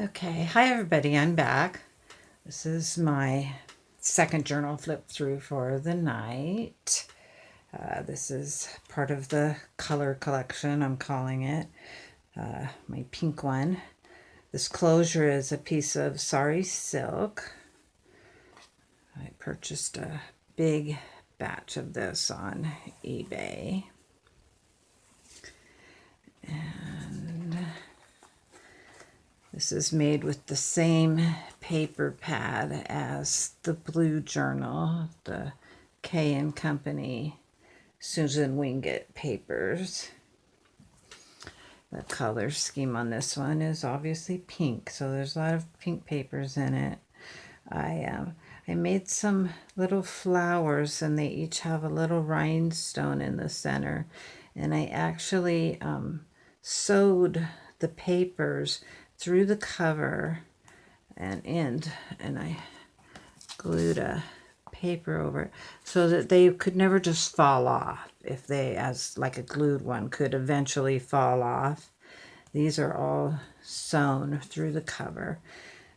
Okay, hi everybody, I'm back. This is my second journal flip through for the night. This is part of the color collection, I'm calling it, my pink one. This closure is a piece of sari silk. I purchased a big batch of this on eBay. And this is made with the same paper pad as the blue journal, the K & Company Susan Wingate papers. The color scheme on this one is obviously pink, so there's a lot of pink papers in it. I made some little flowers, and they each have a little rhinestone in the center. And I actually sewed the papers through the cover and I glued a paper over it so that they could never just fall off. If they, as like a glued one, could eventually fall off. These are all sewn through the cover.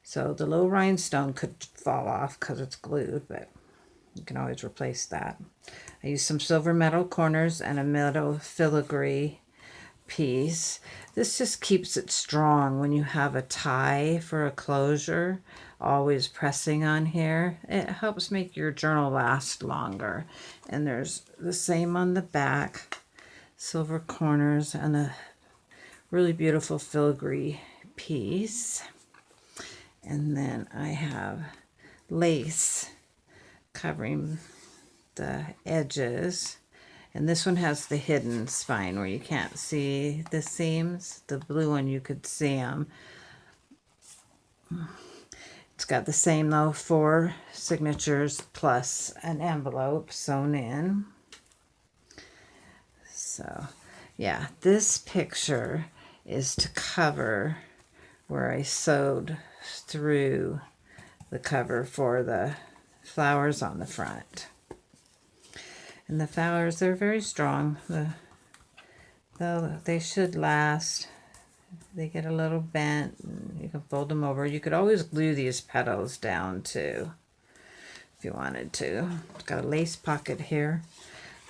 So the little rhinestone could fall off because it's glued, but you can always replace that. I used some silver metal corners and a metal filigree piece. This just keeps it strong when you have a tie for a closure, always pressing on here. It helps make your journal last longer. And there's the same on the back, silver corners and a really beautiful filigree piece. And then I have lace covering the edges. And this one has the hidden spine where you can't see the seams. The blue one, you could see them. It's got the same though, 4 signatures plus an envelope sewn in. So yeah, this picture is to cover where I sewed through the cover for the flowers on the front. And the flowers, they're very strong. They should last. They get a little bent. And you can fold them over. You could always glue these petals down too, if you wanted to. It's got a lace pocket here.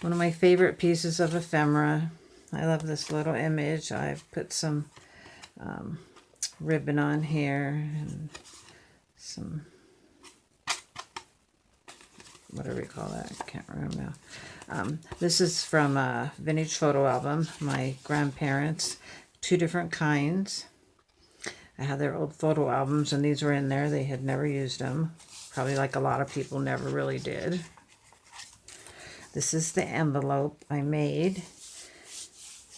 One of my favorite pieces of ephemera. I love this little image. I've put some ribbon on here and some, whatever you call that, I can't remember now. This is from a vintage photo album, my grandparents, 2 different kinds. I had their old photo albums, and these were in there. They had never used them, probably like a lot of people never really did. This is the envelope I made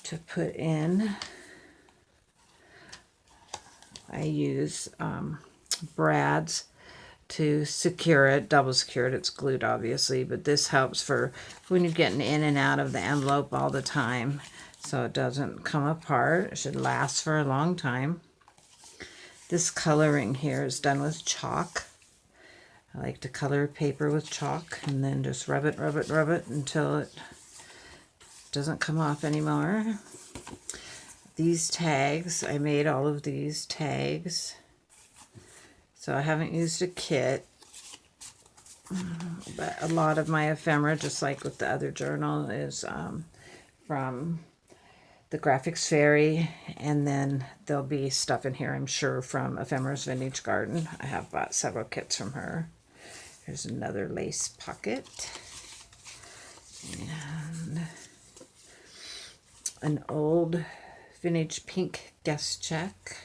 to put in. I use brads to secure it, double secured. It's glued obviously, but this helps for when you're getting in and out of the envelope all the time, so it doesn't come apart. It should last for a long time. This coloring here is done with chalk. I like to color paper with chalk and then just rub it until it doesn't come off anymore. These tags, I made all of these tags. So I haven't used a kit, but a lot of my ephemera, just like with the other journal, is from the Graphics Fairy, and then there'll be stuff in here, I'm sure, from Ephemera's Vintage Garden. I have bought several kits from her. Here's another lace pocket, and an old vintage pink guest check.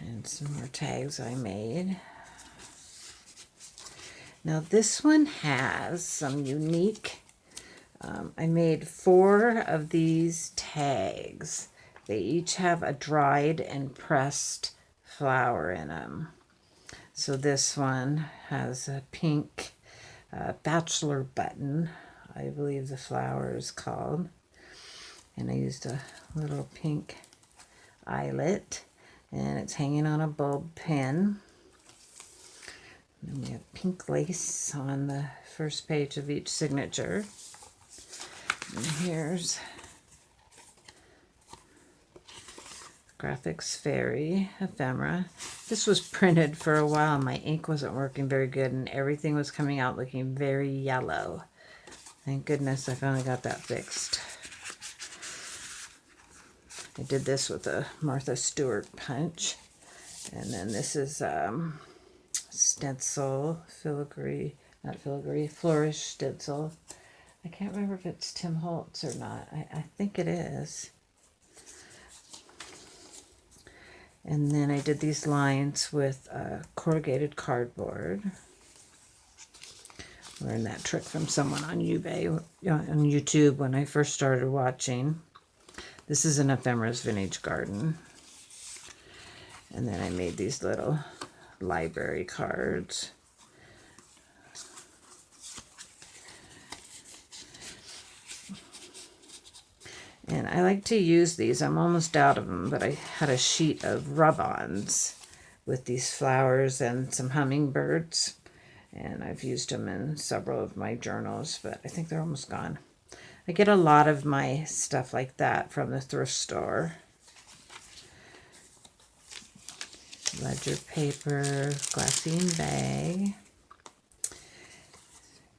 And some more tags I made. Now this one has some unique, I made 4 of these tags. They each have a dried and pressed flower in them. So this one has a pink bachelor button, I believe the flower is called. And I used a little pink eyelet. And it's hanging on a bulb pin. And we have pink lace on the first page of each signature. And here's Graphics Fairy Ephemera. This was printed for a while. My ink wasn't working very good and everything was coming out looking very yellow. Thank goodness I finally got that fixed. I did this with a Martha Stewart punch. And then this is stencil, not filigree, flourish stencil. I can't remember if it's Tim Holtz or not. I think it is. And then I did these lines with corrugated cardboard. Learned that trick from someone on YouTube when I first started watching. This is an Ephemera's Vintage Garden. And then I made these little library cards. And I like to use these. I'm almost out of them, but I had a sheet of rub-ons with these flowers and some hummingbirds. And I've used them in several of my journals, but I think they're almost gone. I get a lot of my stuff like that from the thrift store. Ledger paper, glassine bag.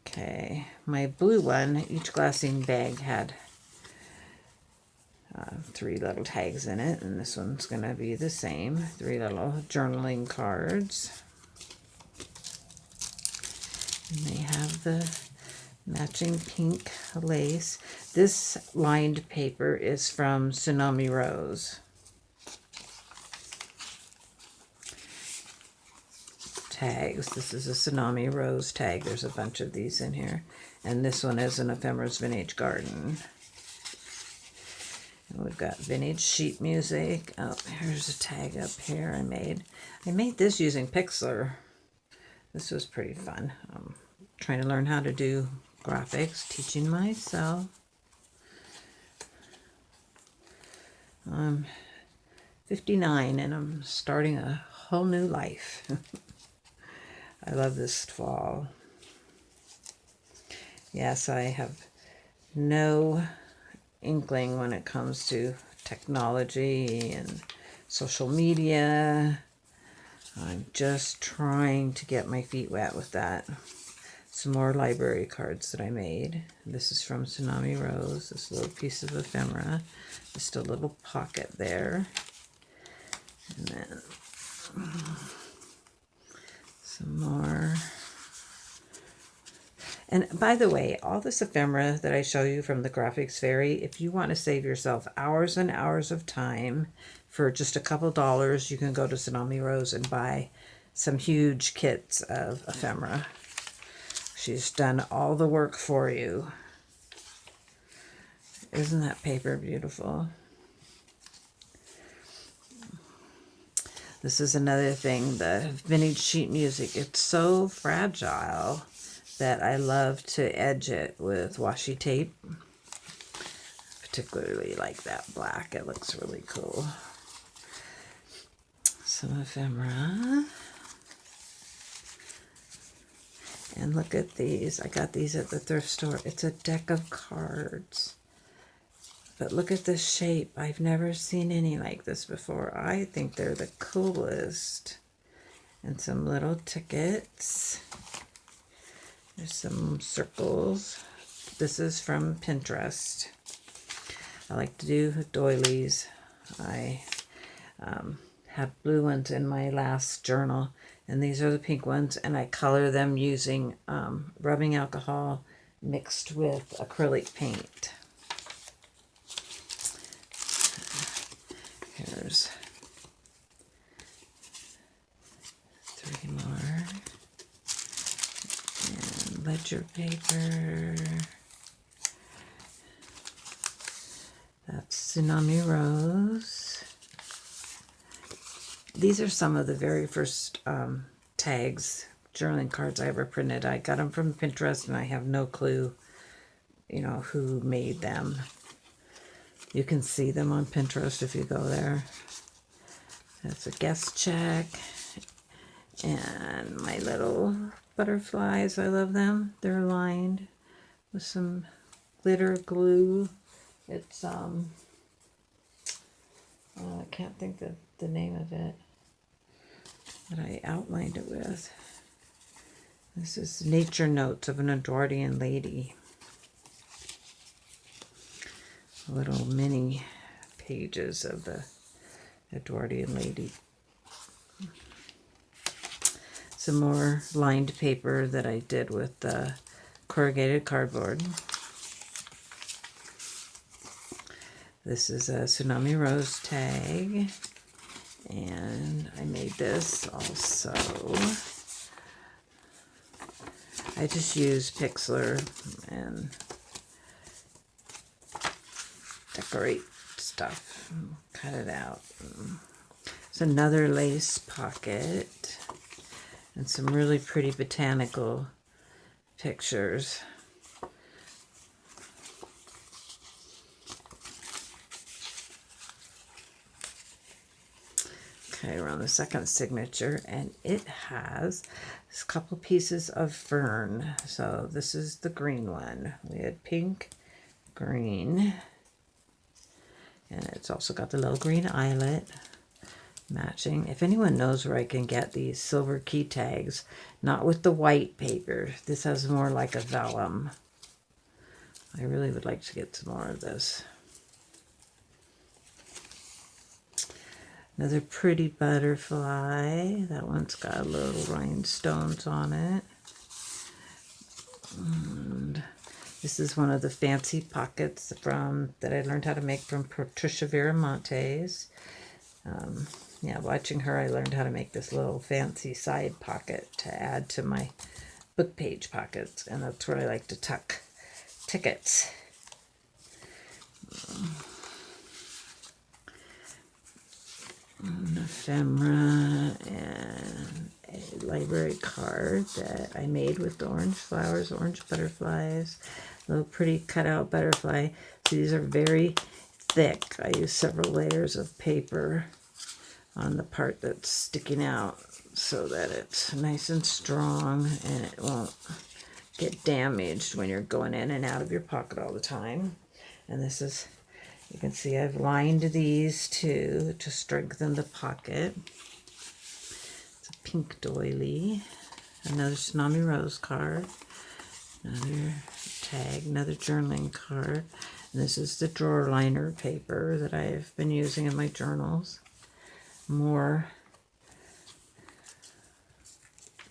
Okay, my blue one, each glassine bag had 3 little tags in it, and this one's going to be the same. 3 little journaling cards. And they have the matching pink lace. This lined paper is from Tsunami Rose. Tags. This is a Tsunami Rose tag. There's a bunch of these in here. And this one is an Ephemera's Vintage Garden. And we've got vintage sheet music. Oh, here's a tag up here I made. I made this using Pixlr. This was pretty fun. I'm trying to learn how to do graphics, teaching myself. I'm 59 and I'm starting a whole new life. I love this fall. Yes, I have no inkling when it comes to technology and social media. I'm just trying to get my feet wet with that. Some more library cards that I made. This is from Tsunami Rose, this little piece of ephemera. Just a little pocket there. And then some more. And by the way, all this ephemera that I show you from the Graphics Fairy, if you want to save yourself hours and hours of time for just a couple dollars, you can go to Tsunami Rose and buy some huge kits of ephemera. She's done all the work for you. Isn't that paper beautiful? This is another thing, the vintage sheet music. It's so fragile that I love to edge it with washi tape. Particularly like that black. It looks really cool. Some ephemera. And look at these. I got these at the thrift store. It's a deck of cards. But look at this shape. I've never seen any like this before. I think they're the coolest. And some little tickets. There's some circles. This is from Pinterest. I like to do doilies. I had blue ones in my last journal, and these are the pink ones, and I color them using rubbing alcohol mixed with acrylic paint. Here's 3 more. And ledger paper. That's Tsunami Rose. These are some of the very first tags, journaling cards I ever printed. I got them from Pinterest, and I have no clue, you know, who made them. You can see them on Pinterest if you go there. That's a guest check. And my little butterflies, I love them. They're lined with some glitter glue. It's, I can't can't think of the name of it that I outlined it with. This is Nature Notes of an Edwardian Lady. Little mini pages of the Edwardian Lady. Some more lined paper that I did with the corrugated cardboard. This is a Tsunami Rose tag, and I made this also. I just use Pixlr and decorate stuff, cut it out. It's another lace pocket and some really pretty botanical pictures. Okay, we're on the second signature, and it has a couple pieces of fern. So this is the green one. We had pink, green, and it's also got the little green eyelet matching. If anyone knows where I can get these silver key tags, not with the white paper. This has more like a vellum. I really would like to get some more of this. Another pretty butterfly. That one's got little rhinestones on it. And this is one of the fancy pockets that I learned how to make from Patricia Viramontes. Yeah, watching her, I learned how to make this little fancy side pocket to add to my book page pockets, and that's where I like to tuck tickets. An ephemera and a library card that I made with the orange flowers, orange butterflies, a little pretty cutout butterfly. So these are very thick. I use several layers of paper on the part that's sticking out so that it's nice and strong and it won't get damaged when you're going in and out of your pocket all the time. And this is, you can see I've lined these too to strengthen the pocket. It's a pink doily. Another Tsunami Rose card. Another tag, another journaling card. And this is the drawer liner paper that I've been using in my journals. More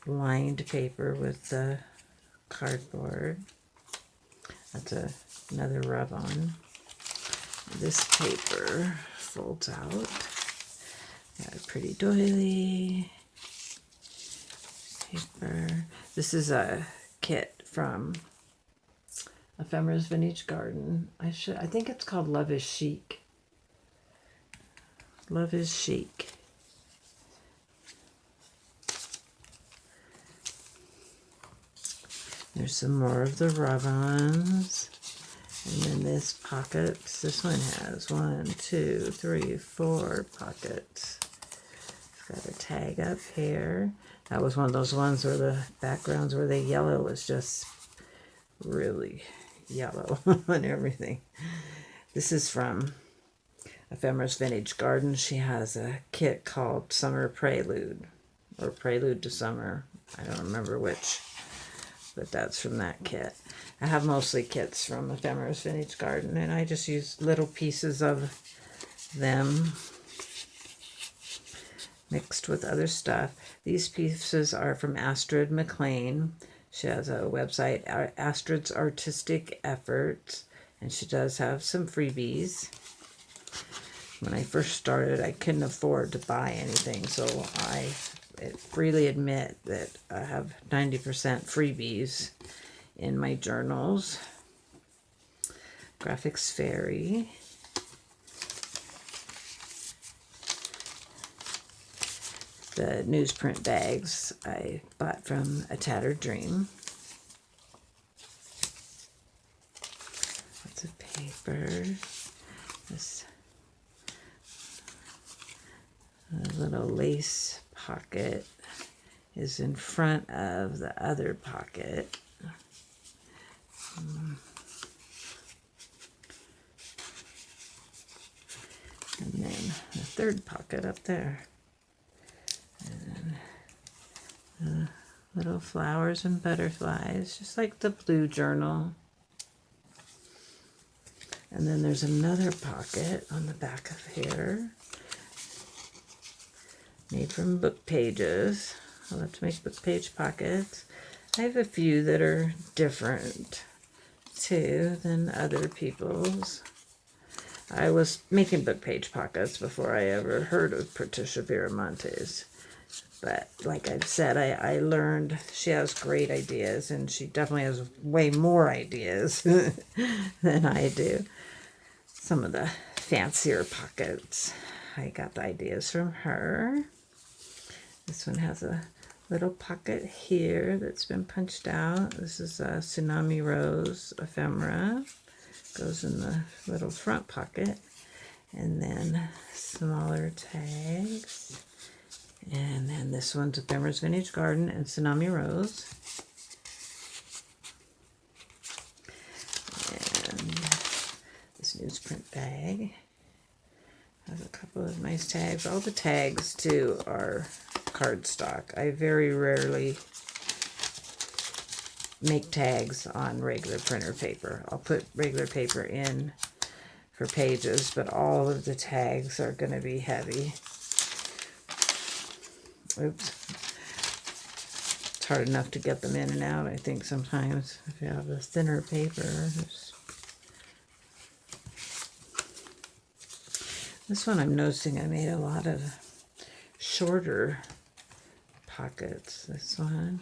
lined paper with the cardboard. That's another rub-on. This paper folds out. Got a pretty doily paper. This is a kit from Ephemera's Vintage Garden. I think it's called Love is Chic. Love is Chic. There's some more of the rub-ons. And then this pockets. This one has 1, 2, 3, 4 pockets. It's got a tag up here. That was one of those ones where the backgrounds where the yellow was just really yellow and everything. This is from Ephemera's Vintage Garden. She has a kit called Summer Prelude, or Prelude to Summer. I don't remember which, but that's from that kit. I have mostly kits from Ephemera's Vintage Garden, and I just use little pieces of them mixed with other stuff. These pieces are from Astrid McLean. She has a website, Astrid's Artistic Efforts, and she does have some freebies. When I first started, I couldn't afford to buy anything, so I freely admit that I have 90% freebies in my journals. Graphics Fairy. The newsprint bags I bought from A Tattered Dream. Lots of paper. This little lace pocket is in front of the other pocket. And then the third pocket up there. And little flowers and butterflies, just like the blue journal. And then there's another pocket on the back of here, made from book pages. I love to make book page pockets. I have a few that are different too than other people's. I was making book page pockets before I ever heard of Patricia Viramontes. But like I've said, I learned she has great ideas, and she definitely has way more ideas than I do. Some of the fancier pockets, I got the ideas from her. This one has a little pocket here that's been punched out. This is a Tsunami Rose Ephemera. Goes in the little front pocket. And then smaller tags. And then this one's Ephemera's Vintage Garden and Tsunami Rose. And this newsprint bag has a couple of nice tags. All the tags, too, are cardstock. I very rarely make tags on regular printer paper. I'll put regular paper in for pages, but all of the tags are going to be heavy. Oops. It's hard enough to get them in and out, I think, sometimes, if you have the thinner paper. This one I'm noticing I made a lot of shorter pockets. This one,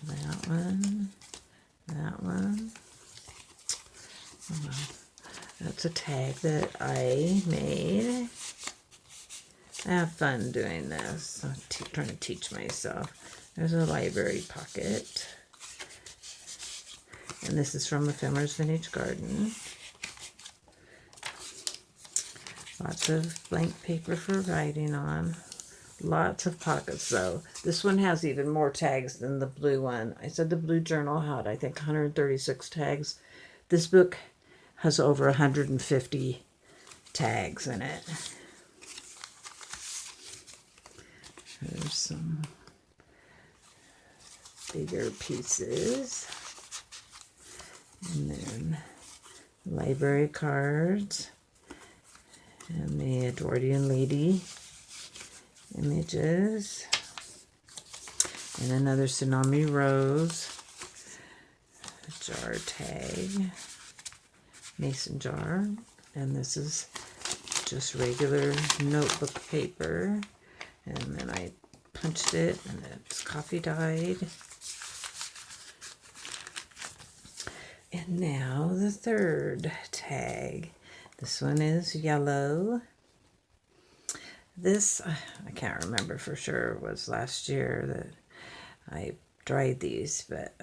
that one, that one. Oh, that's a tag that I made. I have fun doing this. I'm trying to teach myself. There's a library pocket. And this is from Ephemera's Vintage Garden. Lots of blank paper for writing on. Lots of pockets, though. This one has even more tags than the blue one. I said the blue journal had, I think, 136 tags. This book has over 150 tags in it. There's some bigger pieces. And then library cards. And the Edwardian Lady images. And another Tsunami Rose. A jar tag. Mason jar. And this is just regular notebook paper. And then I punched it, and it's coffee dyed. And now the third tag. This one is yellow. This, I can't remember for sure, it was last year that I dried these, but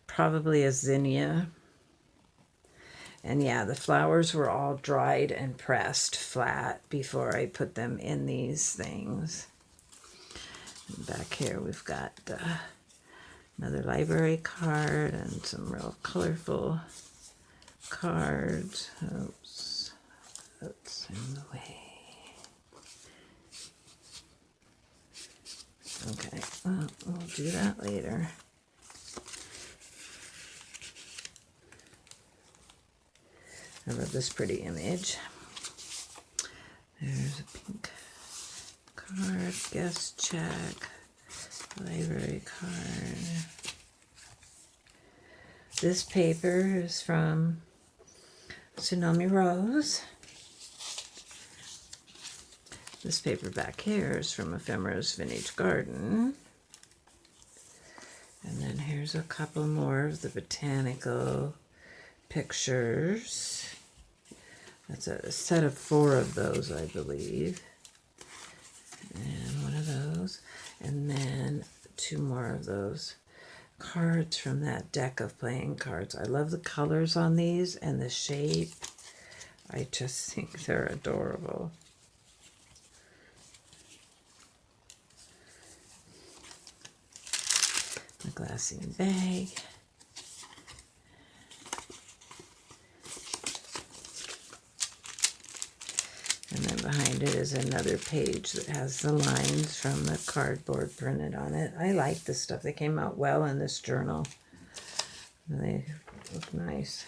probably a zinnia. And yeah, the flowers were all dried and pressed flat before I put them in these things. And back here we've got another library card and some real colorful cards. Oops, that's in the way. Okay, well, we'll do that later. I love this pretty image. There's a pink card, guest check, library card. This paper is from Tsunami Rose. This paper back here is from Ephemera's Vintage Garden. And then here's a couple more of the botanical pictures. That's a set of 4 of those, I believe. And one of those. And then 2 more of those cards from that deck of playing cards. I love the colors on these and the shape. I just think they're adorable. A glassine bag. behind it is another page that has the lines from the cardboard printed on it. I like this stuff. They came out well in this journal. They look nice.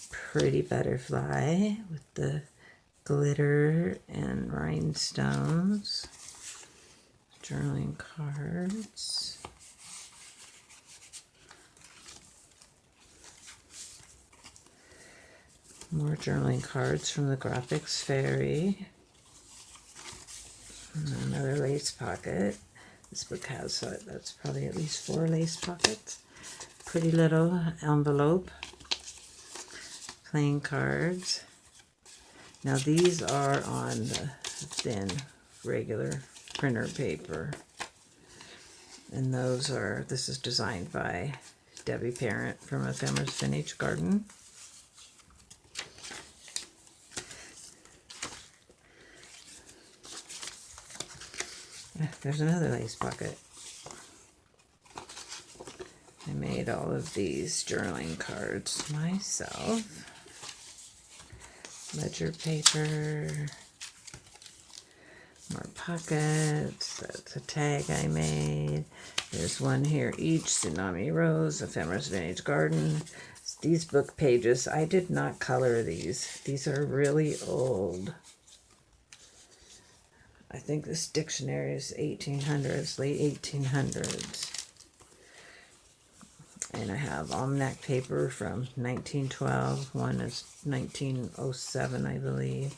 Pretty butterfly with the glitter and rhinestones. Journaling cards. More journaling cards from the Graphics Fairy. And another lace pocket. This book has, that's probably at least 4 lace pockets. Pretty little envelope. Playing cards. Now these are on the thin, regular printer paper. And those are, this is designed by Debbie Parent from Ephemera's Vintage Garden. There's another lace pocket. I made all of these journaling cards myself. Ledger paper. More pockets. That's a tag I made. There's one here each. Tsunami Rose, Ephemera's Vintage Garden. These book pages, I did not color these. These are really old. I think this dictionary is 1800s, late 1800s. And I have almanac paper from 1912. One is 1907, I believe.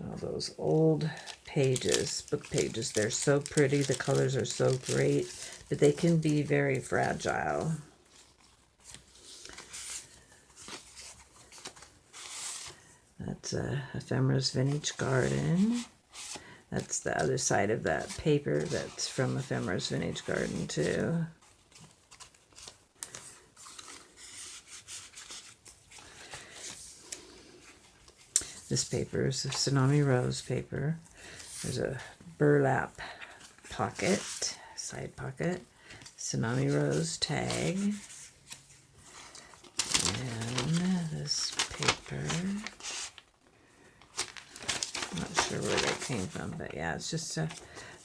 All those old pages, book pages, they're so pretty. The colors are so great, but they can be very fragile. That's Ephemera's Vintage Garden. That's the other side of that paper that's from Ephemera's Vintage Garden too. This paper is a Tsunami Rose paper. There's a burlap pocket, side pocket, Tsunami Rose tag. And this paper, I'm not sure where they came from, but yeah, it's just a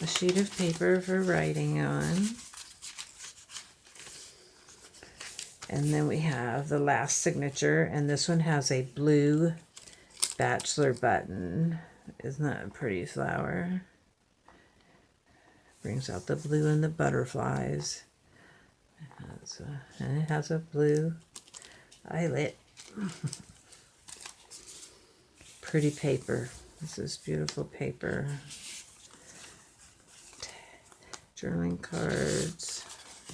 sheet of paper for writing on. And then we have the last signature, and this one has a blue bachelor button. Isn't that a pretty flower? Brings out the blue and the butterflies. And it has a blue eyelet. Pretty paper. This is beautiful paper. Journaling cards.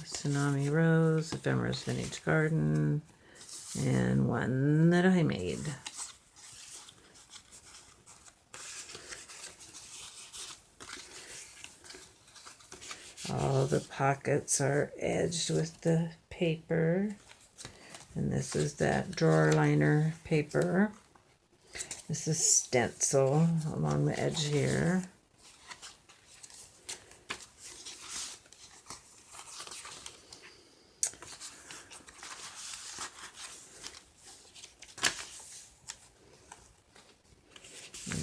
Tsunami Rose, Ephemera's Vintage Garden, and one that I made. All the pockets are edged with the paper. And this is that drawer liner paper. This is stencil along the edge here.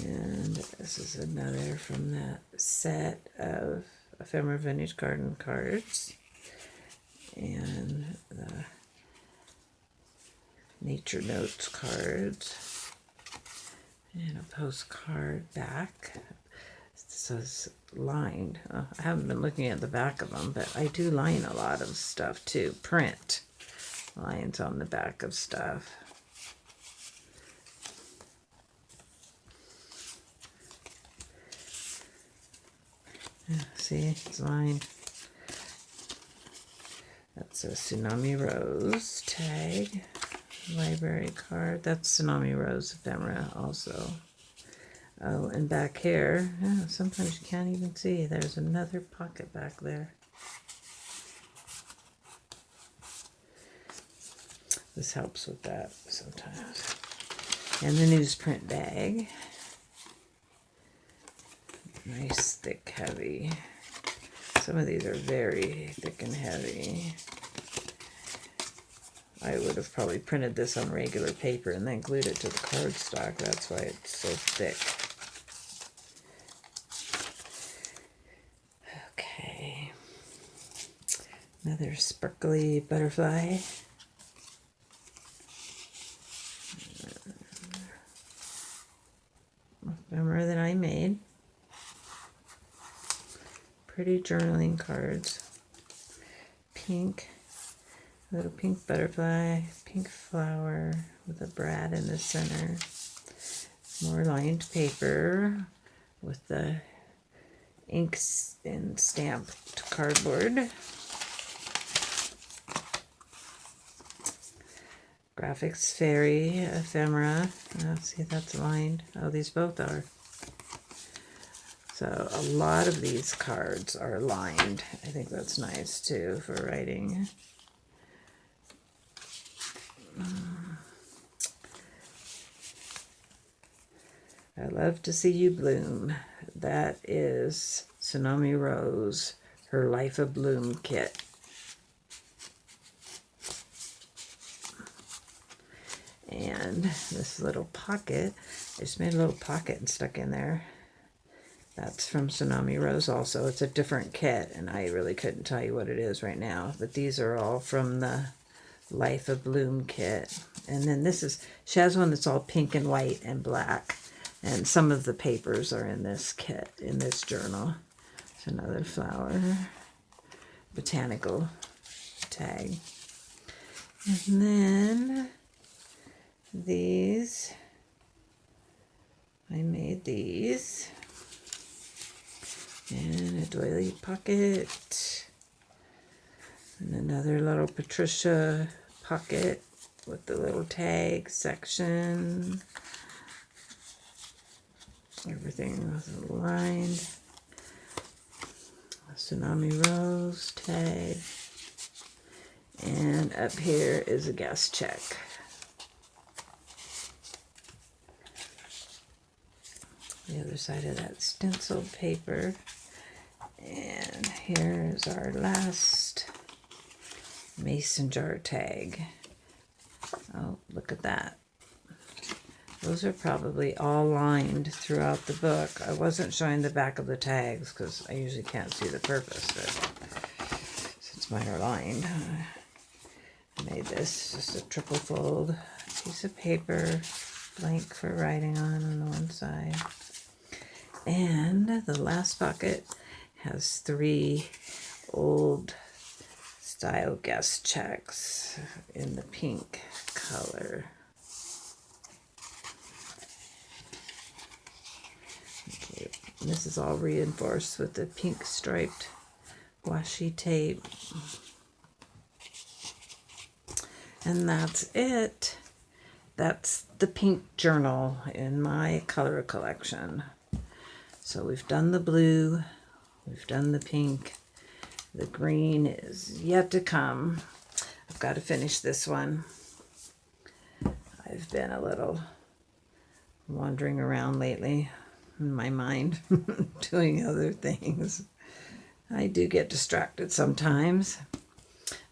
And this is another from that set of Ephemera Vintage Garden cards. And the Nature Notes cards. And a postcard back. It says lined. I haven't been looking at the back of them, but I do line a lot of stuff too. Print lines on the back of stuff. Yeah, see, it's lined. That's a Tsunami Rose tag. Library card. That's Tsunami Rose Ephemera also. Oh, and back here, yeah, sometimes you can't even see. There's another pocket back there. This helps with that sometimes. And the newsprint bag. Nice, thick, heavy Some of these are very thick and heavy. I would have probably printed this on regular paper and then glued it to the cardstock. That's why it's so thick. Okay. Another sparkly butterfly. Ephemera that I made. Pretty journaling cards. Pink. Little pink butterfly, pink flower with a brad in the center. More lined paper with the inks and stamped cardboard. Graphics Fairy, Ephemera. Oh, see, that's lined. Oh, these both are. So a lot of these cards are lined. I think that's nice too for writing. I love to see you bloom. That is Tsunami Rose, her Life of Bloom kit. And this little pocket, I just made a little pocket and stuck in there. That's from Tsunami Rose also. It's a different kit, and I really couldn't tell you what it is right now. But these are all from the Life of Bloom kit. And then this is, she has one that's all pink and white and black. And some of the papers are in this kit, in this journal. It's another flower. Botanical tag. And then these, I made these. And a doily pocket. And another little Patricia pocket with the little tag section. Everything was aligned. A Tsunami Rose tag. And up here is a guest check. The other side of that stenciled paper. And here's our last mason jar tag. Oh, look at that. Those are probably all lined throughout the book. I wasn't showing the back of the tags because I usually can't see the purpose, but since mine are lined, I made this just a triple fold piece of paper, blank for writing on the one side. And the last pocket has 3 old style guest checks in the pink color. Okay, this is all reinforced with the pink striped washi tape. And that's it. That's the pink journal in my color collection. So we've done the blue, we've done the pink, the green is yet to come. I've got to finish this one. I've been a little wandering around lately in my mind, doing other things. I do get distracted sometimes.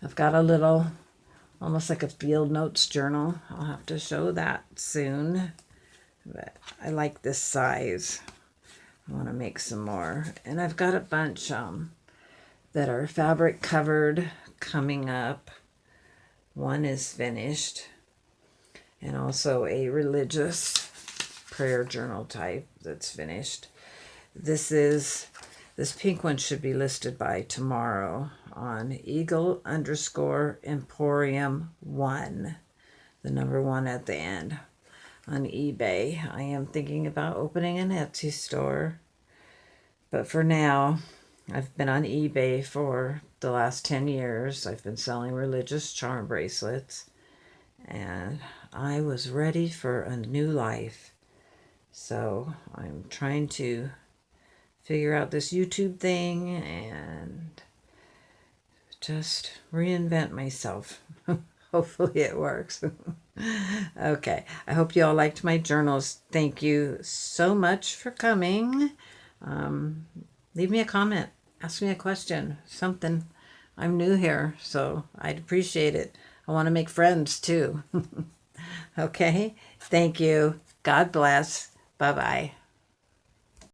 I've got a little, almost like a field notes journal. I'll have to show that soon. But I like this size. I want to make some more. And I've got a bunch that are fabric covered coming up. One is finished. And also a religious prayer journal type that's finished. This pink one should be listed by tomorrow on Eagle_Emporium1, the number 1 at the end, on eBay. I am thinking about opening an Etsy store, but for now, I've been on eBay for the last 10 years. I've been selling religious charm bracelets, and I was ready for a new life. So I'm trying to figure out this YouTube thing and just reinvent myself. Hopefully it works. Okay, I hope you all liked my journals. Thank you so much for coming. Leave me a comment. Ask me a question, something. I'm new here, so I'd appreciate it. I want to make friends too. Okay? Thank you. God bless. Bye bye.